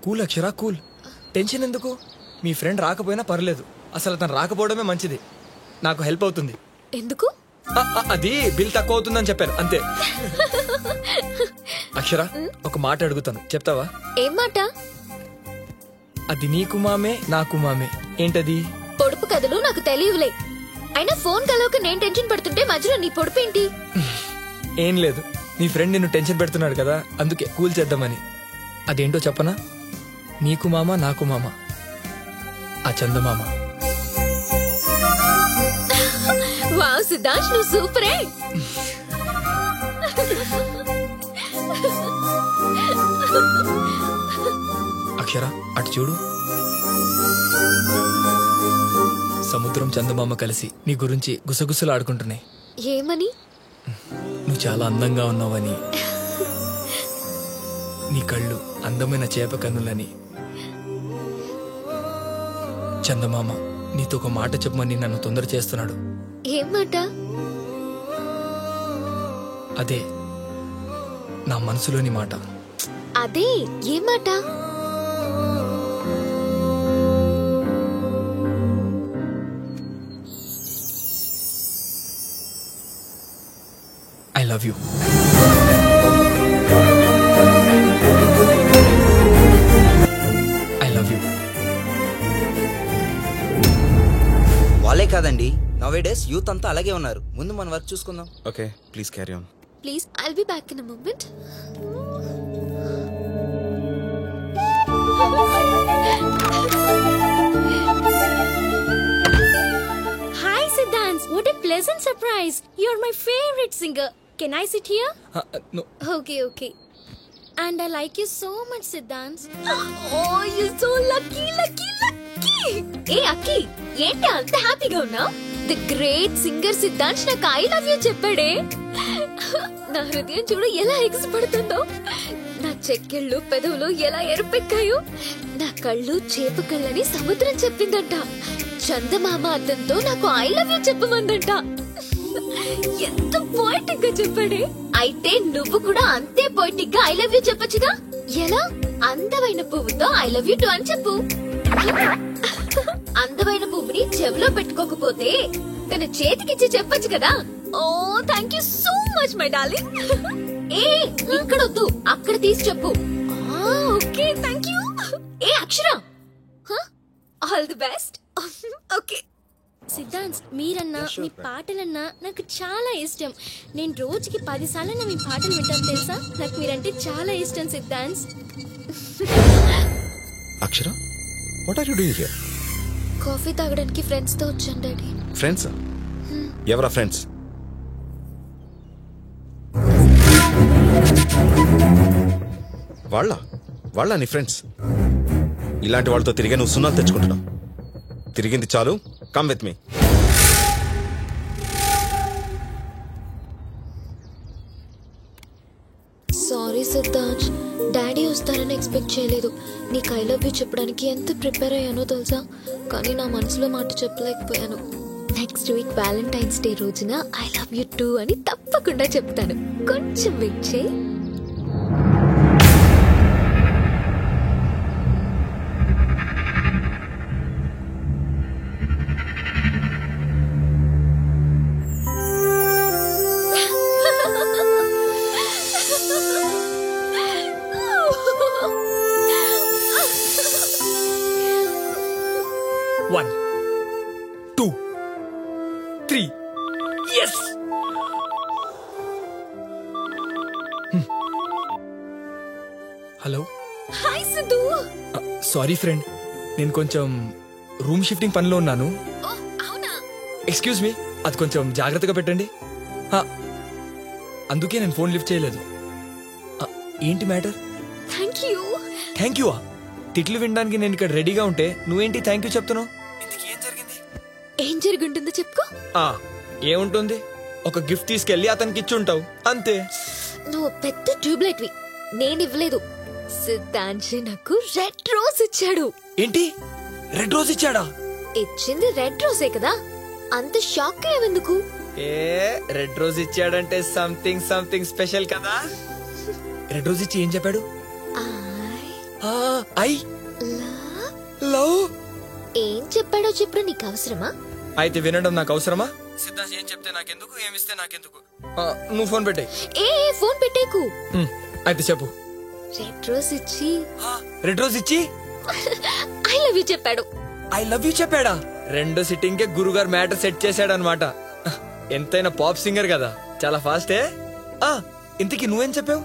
Cool అక్షరా cool. Tension ఎందుకు? మీ friend రాకపోయినా పర్లేదు, అసలు అతను రాకపోవడమే మంచిది. నాకు హెల్ప్ అవుతుంది. ఎందుకు? అది బిల్ తక్కువ అవుతుందని చెప్పాను అంతే. అక్షర, ఒక మాట అడుగుతాను, చెప్తావా? ఏం మాట? అది నీకు మామే నాకు మామే. ఏంటది? పొడుపు కథలు నాకు తెలియవులే. అయినా ఫోన్ కలవక నేను టెన్షన్ పడుతుంటే మధ్యలో నీ పొడుపు ఏంటి? ఏం లేదు, నీ ఫ్రెండ్ నిన్ను టెన్షన్ పెడుతున్నాడు కదా, అందుకే కూల్ చేద్దామని. అదేంటో చెప్పనా? నీకు మామ నాకు మామ, ఆ చందమామ. వావ్ సిద్ధాంశ్, నువ్వు సూపరే. అక్షర, అటు చూడు. సముద్రం చందమామ కలిసి నీ గురించి గుసగుసలు ఆడుకుంటున్నాయి. ఏమని? నువ్వు చాలా అందంగా ఉన్నావని, నీ కళ్ళు అందమైన చేప కన్నులని. చందమామ నీతో ఒక మాట చెప్పమని నన్ను తొందర చేస్తున్నాడు. ఏం మాట? అదే నా మనసులోని మాట. అదే ఏం మాట? I love you. I love you. వాళ్ళే కాదండి, నౌవేడేస్ యూత్ అంతా అలాగే ఉన్నారు. ముందు మన వర్క్ చూసుకుందాం. Okay, please carry on. Please, I'll be back in a moment. Hi Siddhant, what a pleasant surprise. You're my favorite singer. Can I sit here? No. Okay. And I like you so much, Siddhant. Oh, you're so lucky. Hey, Aki, ఏంటి అంత హ్యాపీగా ఉన్నావు? The great singer సిద్ధాంశ్ నాకు I love you చెప్పాడే. నా హృదయం చూడు ఎలా ఎగిసిపడుతుందో, నా చెక్కిళ్ళు పెదవులు ఎలా ఎరుపెక్కాయో, నా కళ్ళు చేప కళ్ళని సముద్రం చెప్పిందంట. చందమామ అతనితో నాకు ఐ లవ్ యూ చెప్పమందంట. ఎంత పోయిటిక్ గా చెప్పాడే. అయితే నువ్వు కూడా అంతే పోయిటిక్ గా ఐ లవ్ యూ చెప్పొచ్చుగా. ఎలా? అందమైన పువ్వుతో ఐ లవ్ యూ టు అని చెప్పు. అందమైన పువ్వుని చెవిలో పెట్టుకోకపోతే తన చేతికిచ్చి చెప్పొచ్చు కదా. Oh thank you so much my darling. ఏ ఇక్కడొద్దు, అక్కడ తీసి చెప్పు. Okay thank you. ఏ Akshara, all the best. Okay Siddhant, మీరన్నా మీ పాటలన్నా నాకు చాలా ఇష్టం. నేను రోజుకి 10 సార్లు మీ పాటలు వింటాను తెలుసా. నాకు మీరంటే చాలా ఇష్టం Siddhant. Akshara, what are you doing here? Coffee తాగడానికి ఫ్రెండ్స్ తో వచ్చాను డాడీ. ఫ్రెండ్స్? ఎవరా ఫ్రెండ్స్? వాళ్ళ నీ ఫ్రెండ్స్? ఇలాంటి వాళ్ళతో తిరిగే నువ్వు సున్నాలు తెచ్చుకుంటున్నావు. తిరిగింది చాలు, come with me. Sorry Siddhant, daddy వస్తారని ఎక్స్పెక్ట్ చేయలేదు. నీకు ఐ లవ్ యూ చెప్పడానికి ఎంత ప్రిపేర్ అయ్యానో తెలుసా, కానీ నా మనసులో మాట చెప్పలేకపోయాను. నెక్స్ట్ వీక్ వ్యాలంటైన్స్ డే రోజున ఐ లవ్ యూ టూ అని తప్పకుండా చెప్తాను. కొంచెం వెయిట్ చేయి. One, two, three. Yes. Hello. Hi Siddhu. Sorry friend, నేను కొంచెం రూమ్ షిఫ్టింగ్ పనిలో ఉన్నాను. అవునా? ఎక్స్క్యూజ్ మీ, అది కొంచెం జాగ్రత్తగా పెట్టండి. అందుకే నేను ఫోన్ లిఫ్ట్ చేయలేదు. ఏంటి మ్యాటర్? Thank you. తిట్లు వినడానికి నేను ఇక్కడ రెడీగా ఉంటే నువ్వేంటి థ్యాంక్ యూ చెప్తున్నావు? ఏం జరుగుంటుందో చెప్పుకో. ఏముంటుంది, ఒక గిఫ్ట్ తీసుకెళ్లి అతనికి ఇచ్చుంటావు అంతే. నువ్వు పెద్ద ట్యూబ్లైట్ వి, నేను ఇవ్వలేదు. సిద్ధాంత్ నాకు రెడ్ రోజ్ ఇచ్చాడు. ఏంటి, రెడ్ రోజ్ ఇచ్చాడా? ఇచ్చింది రెడ్ రోజే కదా, అంత షాక్ అయ్యేందుకు? రెడ్ రోజ్ ఇచ్చాడంటే సంథింగ్ స్పెషల్ కదా. రెడ్ రోజ్ ఇచ్చి ఏం చెప్పాడు? I love. ఏం చెప్పాడో చెప్పు, నీకు అవసరమా? అయితే వినడం నాకు అవసరమా? సిద్ధాంత్ ఏం చెప్తే నాకెందుకు, ఏమిస్తే నాకెందుకు? నువ్వు ఫోన్ పెట్టే. ఏ ఫోన్ పెట్టేకు. అయితే చెప్పు. రెడ్ రోజ్ ఇచ్చి రెడ్ రోజ్ ఇచ్చి ఐ లవ్ యూ చెప్పాడు. ఐ లవ్ యూ చెప్పాడా? రెండో సిట్టింగ్ కే గురుగారు మ్యాటర్ సెట్ చేశాడు అనమాట. ఎంతైనా పాప్ సింగర్ కదా, చాలా ఫాస్టే. ఇంతకీ నువ్వేం చెప్పావు?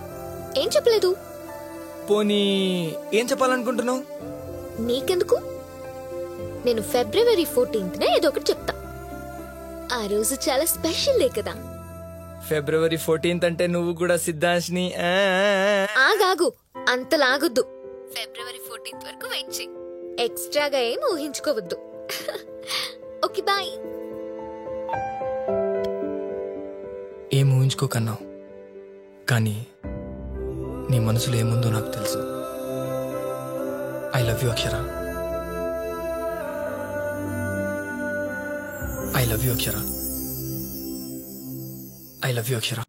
ఏం చెప్పలేదు. పోనీ ఏం చెప్పాలనుకుంటున్నావు? నీకెందుకు, నేను ఫిబ్రవరి 14th ఏదో ఒకటి చెప్తా. ఆ రోజు చాలా స్పెషల్ డే కదా. ఫిబ్రవరి 14th అంటే నువ్వు కూడా సిద్ధాంత్ ని ఆగాగు, అంత లాగొద్దు. ఫిబ్రవరి 14th వరకు వెయిట్ చేయి. ఎక్స్ట్రాగా ఏం ఊహించుకోవద్దు. Okay bye. ఏం ఊహించుకోకన్నావు, కానీ నీ మనసులో ఏముందో నాకు తెలుసు. I love you Akshara. I love you Akshara. I love you Akshara.